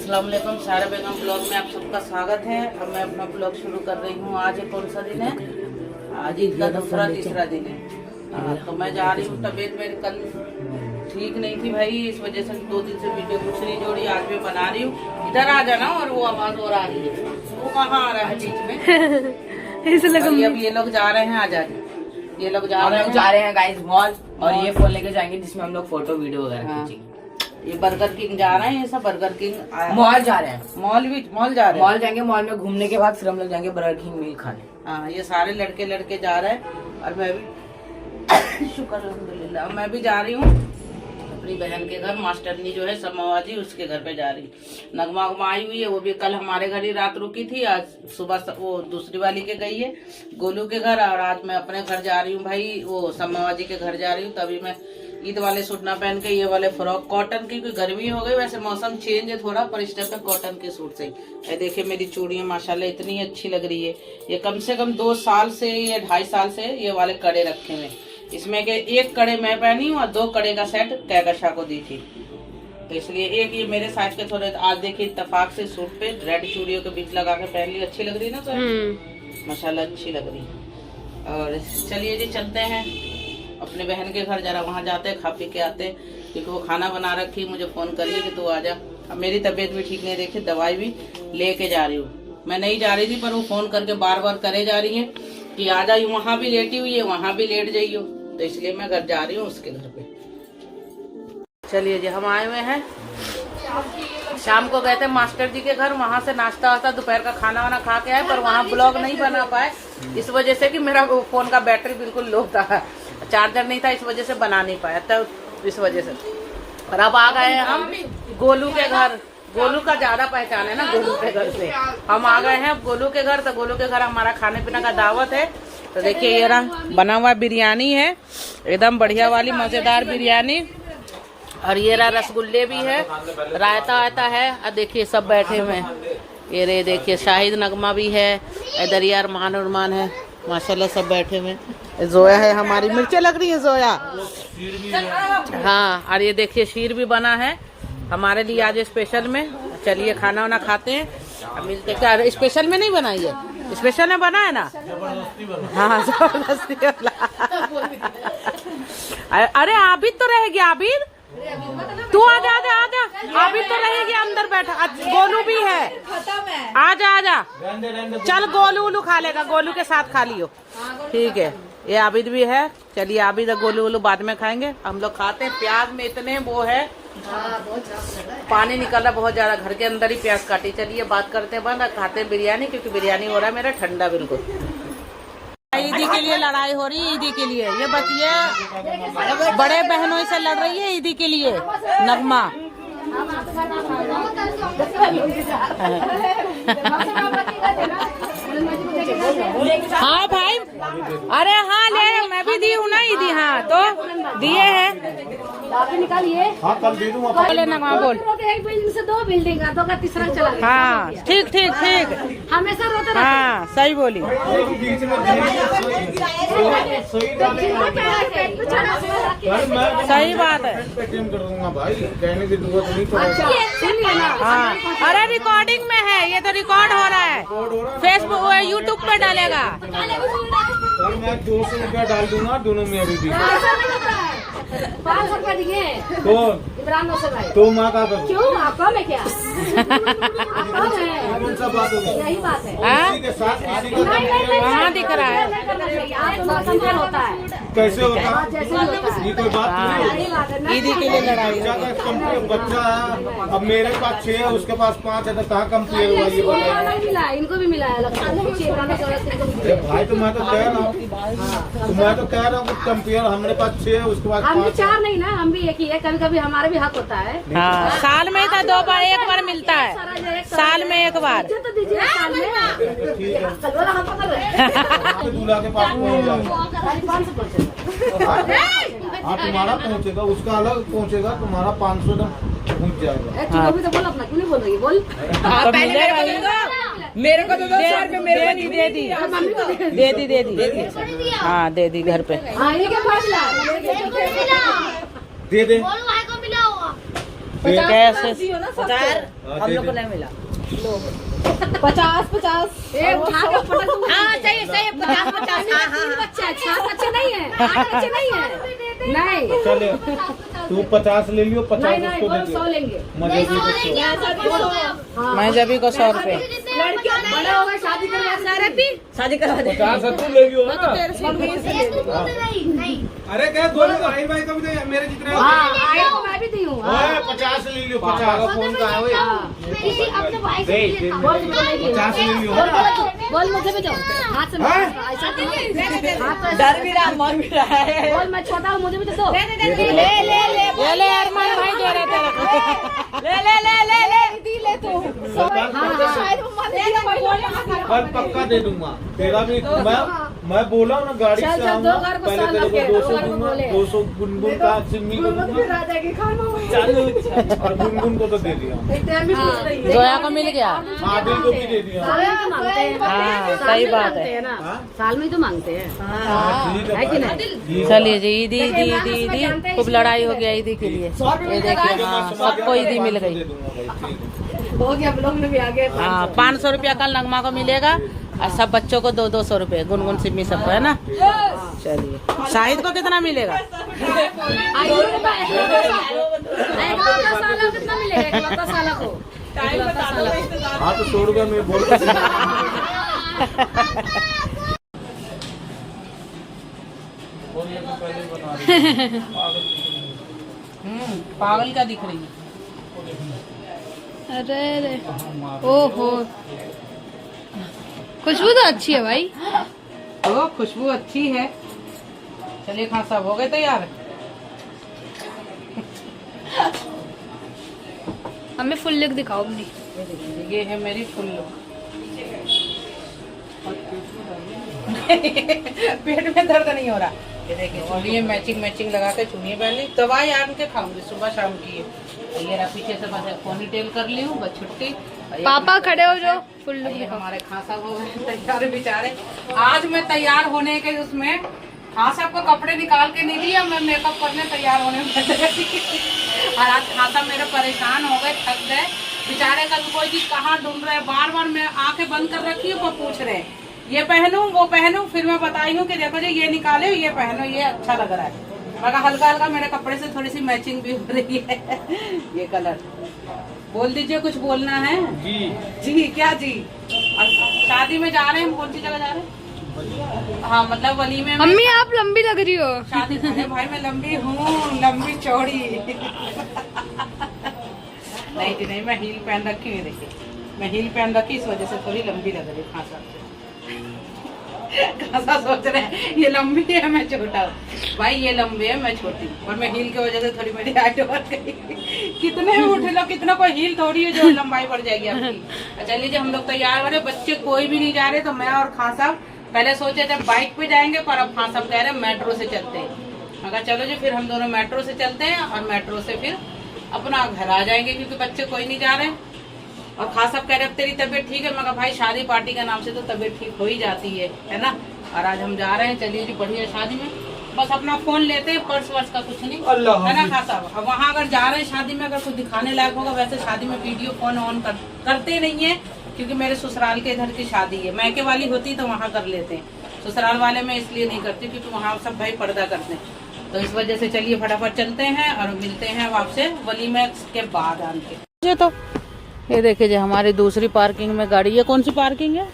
अस्सलाम वालेकुम। सारा बेगम ब्लॉग में आप सबका स्वागत है। अब मैं अपना ब्लॉग शुरू कर रही हूँ। आज कौन सा दिन है? आज ईद का दूसरा तीसरा दिन है। तो मैं जा रही हूँ। तबीयत मेरी कल ठीक नहीं थी भाई, इस वजह से 2 दिन से वीडियो कुछ नहीं जोड़ी। आज मैं बना रही हूँ। इधर आ जाना। और वो आवाज और आ रही है, वो कहाँ आ रहा है बीच में? इसलिए अब ये लोग जा रहे हैं। आ जाए, ये लोग जा रहे हैं गाइस मॉल, और ये फोन लेके जाएंगे जिसमें हम लोग फोटो वीडियो वगैरह खींचेंगे। ये बर्गर किंग जा रहे हैं। ये सब बर्गर किंग मॉल जा रहे हैं। मॉल जा रहे हैं। मॉल जाएंगे, मॉल में घूमने के बाद फिर हम लोग जाएंगे बर्गर किंग मील खाने। हाँ, ये सारे लड़के जा रहे हैं और मैं भी शुक्र अल्हम्दुलिल्लाह मैं भी जा रही हूँ अपनी बहन के घर। मास्टरनी जो है समावाजी, उसके घर पे जा रही। नगमा आई हुई है, वो भी कल हमारे घर ही रात रुकी थी। आज सुबह वो दूसरी वाली के गई है गोलू के घर, और आज मैं अपने घर जा रही हूँ भाई, वो समावाजी के घर जा रही हूँ। तभी मैं ईद वाले सूट ना पहन के ये वाले फ्रॉक कॉटन की, कोई गर्मी हो गई, वैसे मौसम चेंज है थोड़ा, पर इस टाइप पे कॉटन के सूट से। ये देखिए मेरी चूड़ियां माशाल्लाह इतनी अच्छी लग रही है। ये कम से कम 2 साल से या 2.5 साल से ये वाले कड़े रखे हुए। इसमें के 1 कड़े मैं पहनी हूँ और 2 कड़े का सेट कैगशा को दी थी, तो इसलिए एक ये मेरे साइज के थोड़े। आज देखिए इत्तेफाक से सूट पे रेड चूड़ियों के बीच लगा के पहन ली। अच्छी लग रही ना? तो माशाल्लाह अच्छी लग रही है। और चलिए जी चलते हैं अपने बहन के घर। जरा वहाँ जाते खा पी के आते, क्योंकि वो खाना बना रखी। मुझे फोन कर ली कि तू आ जा। अब मेरी तबीयत भी ठीक नहीं, देखी दवाई भी लेके जा रही हूँ। मैं नहीं जा रही थी, पर वो फोन करके बार बार करे जा रही है कि आ जाइए, वहाँ भी लेटी हुई है, वहाँ भी लेट जाइयो। तो इसलिए मैं घर जा रही हूँ उसके घर पे। चलिए जी, हम आए हुए हैं। शाम को गए थे मास्टर जी के घर, वहाँ से नाश्ता वास्ता दोपहर का खाना वाना खा के आए, पर वहाँ ब्लॉग नहीं बना पाए इस वजह से कि मेरा फोन का बैटरी बिल्कुल लो था, चार्जर नहीं था, इस वजह से बना नहीं पाया था, इस वजह से। और अब आ गए हैं हम गोलू के घर। गोलू का ज्यादा पहचान है ना, गोलू के घर से हम आ गए हैं गोलू के घर। तो गोलू के घर हमारा खाने पीने का दावत है। तो देखिए ये रहा बना हुआ बिरयानी है, एकदम बढ़िया वाली मजेदार बिरयानी। और ये रहा रसगुल्ले भी है, रायता आता है। और देखिए सब बैठे हुए हैं। ये रे देखिए शाहिद नगमा भी है, इधर यार मान उर्मान है, माशाल्लाह सब बैठे हुए। जोया है हमारी, मिर्चें लग रही है जोया। हाँ, और ये देखिए शीर भी बना है हमारे लिए आज स्पेशल में। चलिए खाना वाना खाते हैं, अब मिलते। क्या स्पेशल में नहीं बनाई है? स्पेशल में बना है ना? हाँ जबरदस्ती। अरे आबिद तो रहेगी, आबिद तू आजा आजा आजा। आबिद तो रहेगी अंदर बैठा। गोलू भी है, आजा आजा। चल गोलू उलू खा लेगा, गोलू के साथ खा लियो, ठीक है। ये आबिद भी है। चलिए आबिद और गोलू उलू बाद में खाएंगे, हम लोग खाते हैं। प्याज में इतने वो है, पानी निकल रहा बहुत ज्यादा, घर के अंदर ही प्याज काटी। चलिए बात करते हैं बंद, खाते हैं बिरयानी, क्योंकि बिरयानी हो रहा है मेरा ठंडा बिल्कुल। ईदी के लिए लड़ाई हो रही है, ईदी के लिए। ये बतिए बड़े बहनों से लड़ रही है ईदी के लिए नगमा। हाँ भाई, अरे हाँ ले, मैं भी दी हूँ ना ईदी। हाँ तो दिए हैं, निकालिए। हाँ कल दे दूँ। बोले नगमा बोल। एक बिल्डिंग से 2 बिल्डिंग, 2 का तीसरा चला। हाँ ठीक ठीक ठीक, हमेशा रोते। हाँ सही बोली। सही बात है। हाँ, अरे रिकॉर्डिंग में है, ये तो रिकॉर्ड हो रहा है, फेसबुक यूट्यूब पे डालेगा। मैं 200 रुपया डाल दूंगा दोनों में। अभी भी 500 रुपया दिए। कौन? इमरान से भाई। तो माँ का कर। क्यों आपका में क्या? आपका में कौन सा बात है? यही बात है। इसी के साथ इसी का वहाँ दिख रहा है। होता है कैसे होता है? जैसे होता है। ये कोई बात नहीं है। ईदी के लिए लड़ाई। बच्चा है, अब मेरे पास 6 है, उसके पास 5 है, तो कहाँ कंप्लेन हुआ ये बताइए। मिला, इनको भी मिला है। भाई तो मैं तो कह रहा हूँ, कंपेयर हमारे पास 6 है, उसके बाद हम भी 4 नहीं ना, हम भी 1 ही है। कभी कभी हमारा भी हक होता है। हाँ, साल में तो 2 बार, 1 बार मिलता है, साल में 1 बार। तो दीजिए साल में। दूल्हा के पास पहुँच जाए। हाँ तुम्हारा पहुँचेगा, उसका अलग पहुँचेगा, तुम्हारा 500 पहुँच जाएगा। तो बोल अपना, क्यों नहीं बोल रही? बोल मेरे को तो 200 रुपये मेरे को नहीं दे दी। दे दी। हाँ दे दी घर पे। हाँ ये क्या फासला? दे दे। कैसे? हम लोग को नहीं मिला। 50-50 उठा के पटक दूंगा। हाँ सही सही 50-50। हाँ हाँ बच्चे 6 बच्चे नहीं है, 8 बच्चे नहीं है। नहीं चले तू 50 ले लियो, 50 नहीं उसको दे बोलो 100 दियो। लेंगे। मजे की मैं जब को 100 रुपए लड़कियों बड़े हो गए, शादी करवा सारे भी शादी करवा दे। 50 तू ले लियो ना। अरे क्या दोनों भाई भाई को भी दे, मेरे जितने हाँ आए को मैं भी दी हूँ। ओए 50 ले लियो, 50 फोन का है बोल मुझे भी जाओ, हाथ से ऐसा डर भी रहा मर भी रहा है। बोल मैं छोटा हूँ, मुझे भी दो। ये ले अरमान भाई दे रहे तेरे को। ले तू कल पक्का दे दूंगा तेरा भी। मैं बोला ना गाड़ी चल, से चल, आऊंगा, दो घर को पहले साल तेरे लगे, को दो 200 घर को दूंगा, बोले। 200 गुनगुन का सिम्मी को दूंगा, और गुनगुन को तो दे दिया, जोया को मिल गया। आदिल को भी दे दिया। हाँ सही बात है। साल में तो मांगते हैं। ठीक है कि भाई। नहीं? चलिए जी ईदी ईदी ईदी ईदी खूब लड़ाई हो गया ईदी के लिए। ये देखिए हाँ सबको ईदी मिल गई। हो गया, ब्लॉग में भी आ गए। हाँ 500 रुपया कल नगमा को मिलेगा और सब बच्चों को 200 रुपए, गुनगुन सिम्मी सबको है ना। चलिए शाहिद को कितना मिलेगा? कितना मिलेगा? 1 साल को हाँ तो 100 रुपया में बोल पागल क्या दिख रही है? अरे ओहो खुशबू तो अच्छी है भाई। तो खुशबू अच्छी है। चलिए खान साहब हो गए तैयार? हमें फुल लुक दिखाओ अपनी। ये है मेरी फुल लुक। पेट में दर्द नहीं हो रहा। ये देखिए चुनिए मैचिंग लगा के चुनिए पहले दवाई आन के खाऊंगी सुबह शाम की। ये रहा पीछे से बस पोनी टेल कर ली हूँ, बस छुट्टी। पापा खड़े हो जो फुल लुक ये दिखाओ। हमारे खान साहब हो गए तैयार बेचारे। आज मैं तैयार होने के उसमें खान साहब को कपड़े निकाल के नहीं दिया, मैं मेकअप करने तैयार होने में बैठ गई। और आज खान साहब मेरे परेशान हो गए, थक गए बेचारे। कल कोई चीज कहाँ ढूंढ रहे, बार बार मैं आंखें बंद कर रखी हूँ, वो पूछ रहे ये पहनूं वो पहनूं। फिर मैं बताई हूँ कि देखो जी ये निकाले, ये पहनो, ये अच्छा लग रहा है। मगर हल्का हल्का मेरे कपड़े से थोड़ी सी मैचिंग भी हो रही है। ये कलर बोल दीजिए, कुछ बोलना है? जी क्या जी? और शादी में जा रहे हैं हम, कौन सी जगह जा रहे हैं? हाँ मतलब वलीमे में। मम्मी आप लंबी लग रही हो। शादी अरे भाई मैं लंबी हूँ, लंबी चौड़ी। नहीं जी नहीं, मैं हील पहन रखी हुई। देखिए मैं हील पहन रखी, इस वजह से थोड़ी लंबी लग रही है। खासा सोच रहे हैं ये लंबी है मैं छोटा हूँ। भाई ये लंबी है मैं छोटी हूँ, और मैं हील की वजह से थोड़ी मेरी हाइट बढ़ गई। कितने उठ लो, कितना कोई हील थोड़ी है जो लंबाई बढ़ जाएगी आपकी। चलिए हम लोग तैयार हो रहे, बच्चे कोई भी नहीं जा रहे। तो मैं और खान साहब पहले सोचे थे बाइक पे जाएंगे, पर अब खान साहब कह रहे हैं मेट्रो से चलते हैं। मगर चलो जी फिर हम दोनों मेट्रो से चलते हैं, और मेट्रो से फिर अपना घर आ जाएंगे, क्योंकि बच्चे कोई नहीं जा रहे। और खास साहब कह रहे अब तेरी तबीयत ठीक है। मगर भाई शादी पार्टी का नाम से तो तबीयत ठीक हो ही जाती है ना। और आज हम जा रहे हैं, चलिए जी बढ़िया शादी में। बस अपना फोन लेते हैं, पर्स वर्स का कुछ नहीं है ना खास साहब। अब वहाँ अगर जा रहे हैं शादी में, अगर कुछ दिखाने लायक होगा, वैसे शादी में वीडियो फोन ऑन करते नहीं है, क्योंकि मेरे ससुराल के इधर की शादी है। मैके वाली होती तो वहाँ कर लेते हैं, ससुराल वाले में इसलिए नहीं करती क्योंकि वहाँ सब भाई पर्दा करते हैं। तो इस वजह से चलिए फटाफट चलते हैं और मिलते हैं अब आपसे वलीमे के बाद आन के। तो ये देखिए जी हमारी दूसरी पार्किंग में गाड़ी। ये कौन सी पार्किंग है?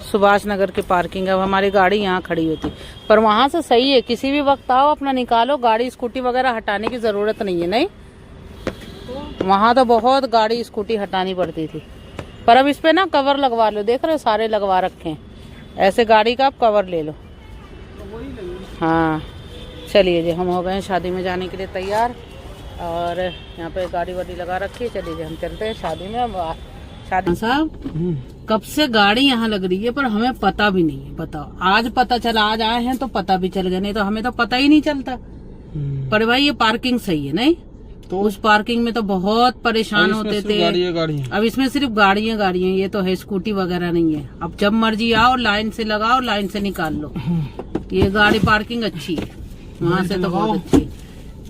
सुभाष नगर की पार्किंग है। अब हमारी गाड़ी यहाँ खड़ी होती, पर वहाँ से सही है, किसी भी वक्त आओ अपना निकालो, गाड़ी स्कूटी वगैरह हटाने की जरूरत नहीं है। नहीं वहाँ तो बहुत गाड़ी स्कूटी हटानी पड़ती थी, पर अब इस पे ना कवर लगवा लो। देख रहे हो सारे लगवा रखे हैं, ऐसे गाड़ी का आप कवर ले लो। हाँ चलिए जी हम हो गए शादी में जाने के लिए तैयार, और यहाँ पे गाड़ी वाड़ी लगा रखी है। चलिए जी हम चलते हैं शादी में। अब शादी साहब कब से गाड़ी यहाँ लग रही है, पर हमें पता भी नहीं है। बताओ आज पता चला, आज आए हैं तो पता भी चल गया, नहीं तो हमें तो पता ही नहीं चलता। पर भाई ये पार्किंग सही है नहीं तो उस पार्किंग में तो बहुत परेशान होते थे। अब इसमें सिर्फ गाड़ियाँ ये तो है, स्कूटी वगैरह नहीं है। अब जब मर्जी आओ, लाइन से लगाओ, लाइन से निकाल लो। ये गाड़ी पार्किंग अच्छी है, वहाँ से तो बहुत अच्छी है।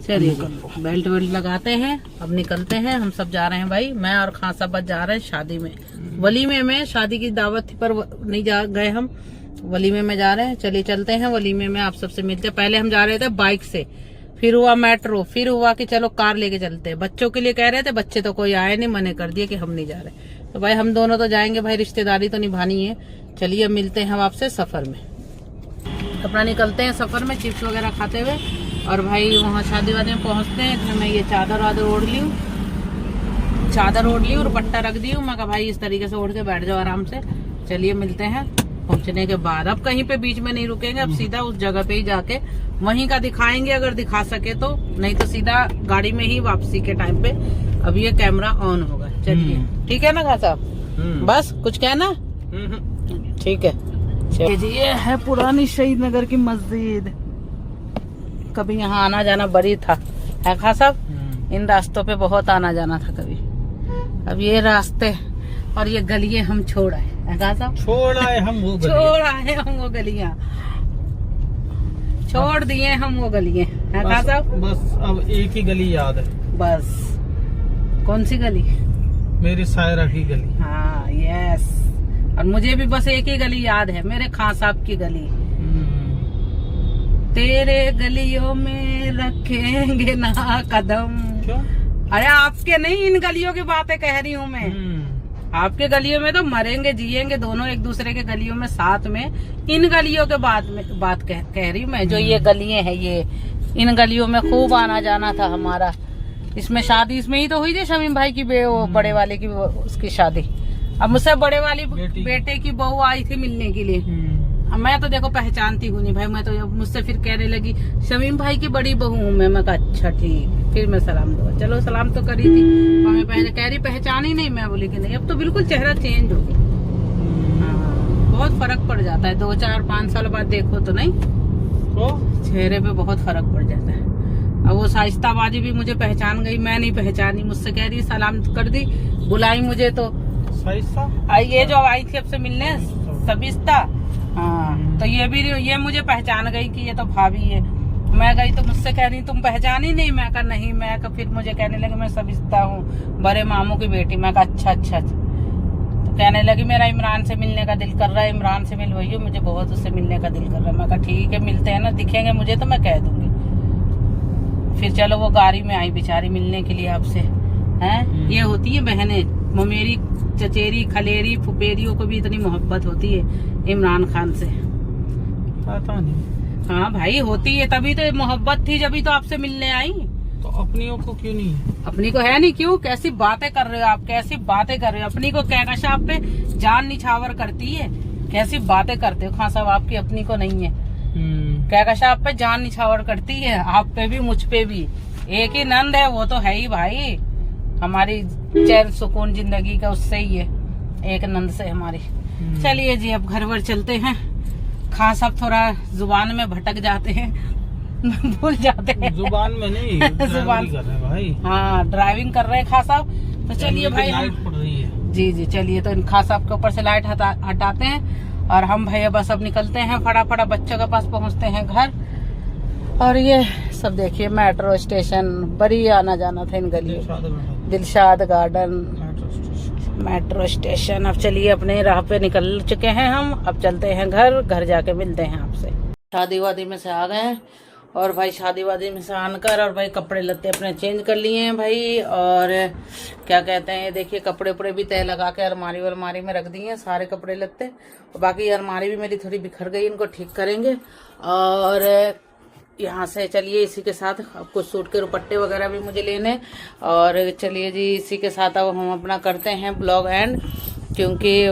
चलिए बेल्ट वेल्ट लगाते हैं, अब निकलते हैं। हम सब जा रहे हैं भाई, मैं और खान साहब बस जा रहे हैं शादी में, वलीमे में। शादी की दावत थी पर नहीं जा गए हम, वलीमे में जा रहे हैं। चलिए चलते हैं वलीमे में, आप सबसे मिलते हैं। पहले हम जा रहे थे बाइक से, फिर हुआ मेट्रो, फिर हुआ कि चलो कार लेके चलते हैं। बच्चों के लिए कह रहे थे, बच्चे तो कोई आए नहीं, मने कर दिए कि हम नहीं जा रहे। तो भाई हम दोनों तो जाएंगे भाई, रिश्तेदारी तो निभानी है। चलिए अब मिलते हैं हम आपसे सफर में। अपना निकलते हैं सफर में चिप्स वगैरह खाते हुए, और भाई वहाँ शादी वादी में पहुँचते हैं। तो मैं ये चादर वादर ओढ़ ली हूँ, चादर ओढ़ ली और पट्टा रख दी हूँ। मैं कहा भाई इस तरीके से ओढ़ के बैठ जाओ आराम से। चलिए मिलते हैं पहुँचने के बाद। अब कहीं पे बीच में नहीं रुकेंगे, अब सीधा उस जगह पे ही जाके वहीं का दिखाएंगे अगर दिखा सके तो, नहीं तो सीधा गाड़ी में ही वापसी के टाइम पे। अब ये कैमरा ऑन होगा। चलिए ठीक है ना खान साहब, बस कुछ कहना? ठीक है। चलिए ये है पुरानी शहीद नगर की मस्जिद, कभी यहाँ आना जाना बड़ी था, है खान साहब? इन रास्तों पे बहुत आना जाना था कभी। अब ये रास्ते और ये गलियां हम छोड़ आए, है खान साहब? छोड़ आए हम वो छोड़ आए हम वो गलियां, छोड़ दिए हम वो गलियां, है खान साहब? बस अब एक ही गली याद है। बस कौन सी गली? मेरी सायरा की गली। हाँ यस, और मुझे भी बस एक ही गली याद है, मेरे खान साहब की गली। तेरे गलियों में रखेंगे ना कदम। क्यों? अरे आपके नहीं, इन गलियों की बातें कह रही हूँ मैं। आपके गलियों में तो मरेंगे जिएंगे दोनों एक दूसरे के गलियों में साथ में। इन गलियों के बात कह रही हूँ मैं, जो ये गलियां हैं ये, इन गलियों में खूब आना जाना था हमारा। इसमें शादी इसमें ही तो हुई थी शमीम भाई की, वो बड़े वाले की, उसकी शादी। अब मुझसे बड़े वाली बेटे की बहू आई थी मिलने के लिए। मैं तो देखो पहचानती हूँ नहीं भाई, मैं तो मुझसे फिर कहने लगी शमीम भाई की बड़ी बहू हूँ मैं कहा अच्छा ठीक। फिर मैं सलाम दूंगा, चलो सलाम तो करी थी। मैं पहले कह रही पहचानी नहीं, मैं बोली कि नहीं। अब तो बिल्कुल चेहरा चेंज हो गया। हाँ, बहुत फर्क पड़ जाता है 2, 4, 5 साल बाद देखो तो नहीं, चेहरे पे बहुत फर्क पड़ जाता है। अब वो साइस्ता बाजी भी मुझे पहचान गई, मैं नहीं पहचानी। मुझसे कह रही सलाम कर दी, बुलाई मुझे तो ये जो आई थी आपसे मिलने सबिस्ता, हाँ, तो ये मुझे पहचान गई कि ये तो भाभी है। मैं गई तो मुझसे कह रही तुम पहचानी नहीं? मैं कहा नहीं। मैं कहा, फिर मुझे कहने लगी मैं सबिस्ता हूँ, बड़े मामू की बेटी। मैं कहा अच्छा। तो कहने लगी मेरा इमरान से मिलने का दिल कर रहा है, इमरान से मिलवाइयो, मुझे बहुत उससे मिलने का दिल कर रहा है। मैं कहा ठीक है मिलते हैं ना, दिखेंगे मुझे तो मैं कह दूंगी। फिर चलो वो गाड़ी में आई बेचारी मिलने के लिए आपसे, हैं? ये होती है बहनें, ममेरी, चचेरी, खलेरी, फुपेरियों को भी इतनी मोहब्बत होती है इमरान खान से। पता नहीं। हाँ भाई होती है, तभी तो मोहब्बत थी, जभी तो आपसे मिलने आई। तो अपनियों को क्यों नहीं है? अपनी को है नहीं क्यों? कैसी बातें कर रहे हो आप, कैसी बातें कर रहे हो? अपनी को कहकशा आप पे जान निछावर करती है, कैसी बातें करते हो खान साहब? आपकी अपनी को नहीं है, कहकशा आप पे जान निछावर करती है, आप पे भी मुझ पे भी। एक ही नंद है, वो तो है ही भाई, हमारी चैन सुकून जिंदगी का उससे ही है, एक नंद से हमारी। चलिए जी अब घर वर चलते हैं। खान साहब थोड़ा जुबान में भटक जाते हैं, भूल जाते हैं। जुबान में नहीं, जुबान कर रहे हैं भाई। हाँ ड्राइविंग कर रहे हैं खान साहब। तो चलिए भाई लाइट पड़ रही है। जी चलिए, तो इन खान साहब के ऊपर से लाइट हटाते हैं और हम भैया बस अब निकलते हैं, फटाफट बच्चों के पास पहुंचते हैं घर। और ये सब देखिए मेट्रो स्टेशन, बड़ी आना जाना था इन गलियों, दिलशाद गार्डन, मेट्रो स्टेशन। अब चलिए अपने राह पे निकल चुके हैं हम, अब चलते हैं घर जाके मिलते हैं आपसे। शादी वादी में से आ गए हैं और भाई शादी वादी में से आकर और भाई कपड़े लत्ते अपने चेंज कर लिए हैं भाई। और क्या कहते हैं, देखिए कपड़े उपड़े भी तय लगा के अलमारी में रख दिए हैं सारे कपड़े लत्ते। और बाकी अलमारी भी मेरी थोड़ी बिखर गई, इनको ठीक करेंगे। और यहाँ से चलिए इसी के साथ अब कुछ सूट के दुपट्टे वगैरह भी मुझे लेने। और चलिए जी इसी के साथ अब हम अपना करते हैं ब्लॉग एंड, क्योंकि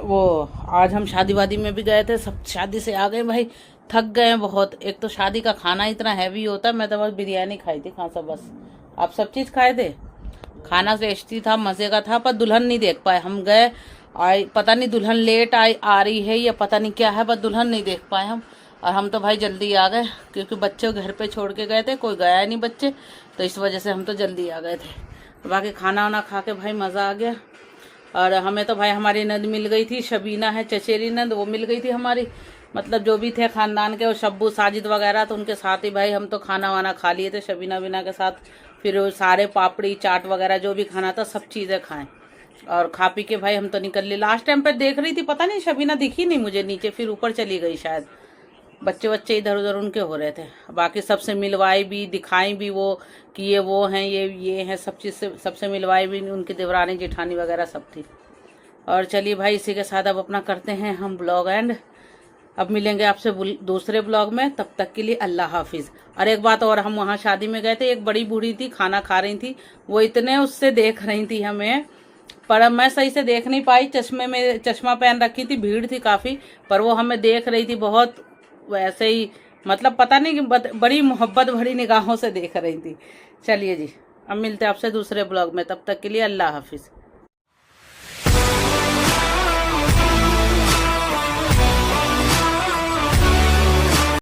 वो आज हम शादी वादी में भी गए थे, सब शादी से आ गए भाई, थक गए हैं बहुत। एक तो शादी का खाना इतना हैवी होता है, मैं तो बस बिरयानी खाई थी खासा बस। आप सब चीज़ खाए थे, खाना टेस्टी था, मज़े का था, पर दुल्हन नहीं देख पाए। हम गए आई, पता नहीं दुल्हन लेट आ रही है या पता नहीं क्या है, बस दुल्हन नहीं देख पाए हम। और हम तो भाई जल्दी आ गए क्योंकि बच्चे घर पे छोड़ के गए थे, कोई गया नहीं बच्चे, तो इस वजह से हम तो जल्दी आ गए थे। बाकी खाना वाना खा के भाई मज़ा आ गया। और हमें तो भाई हमारी नंद मिल गई थी, शबीना है चचेरी नंद, वो मिल गई थी हमारी। मतलब जो भी थे खानदान के, वो शब्बू साजिद वगैरह, तो उनके साथ ही भाई हम तो खाना वाना खा लिए थे शबीना बिना के साथ। फिर वो सारे पापड़ी चाट वगैरह जो भी खाना था सब चीज़ें खाएं और खा पी के भाई हम तो निकल लिए। लास्ट टाइम पे देख रही थी, पता नहीं शबीना दिखी नहीं मुझे नीचे, फिर ऊपर चली गई शायद। बच्चे इधर उधर उनके हो रहे थे, बाकी सबसे मिलवाई भी, दिखाई भी वो कि ये वो हैं, ये हैं, सब चीज़ से सबसे मिलवाई भी, उनकी देवरानी जेठानी वगैरह सब थी। और चलिए भाई इसी के साथ अब अपना करते हैं हम ब्लॉग एंड। अब मिलेंगे आपसे दूसरे ब्लॉग में, तब तक के लिए अल्लाह हाफिज़। और एक बात और, हम वहाँ शादी में गए थे, एक बड़ी बूढ़ी थी खाना खा रही थी, वो इतने उससे देख रही थी हमें, पर मैं सही से देख नहीं पाई, चश्मा पहन रखी थी, भीड़ थी काफ़ी, पर वो हमें देख रही थी बहुत वैसे ही, मतलब पता नहीं कि बड़ी मोहब्बत भरी निगाहों से देख रही थी। चलिए जी, अब मिलते हैं आपसे दूसरे ब्लॉग में, तब तक के लिए अल्लाह हाफिज़।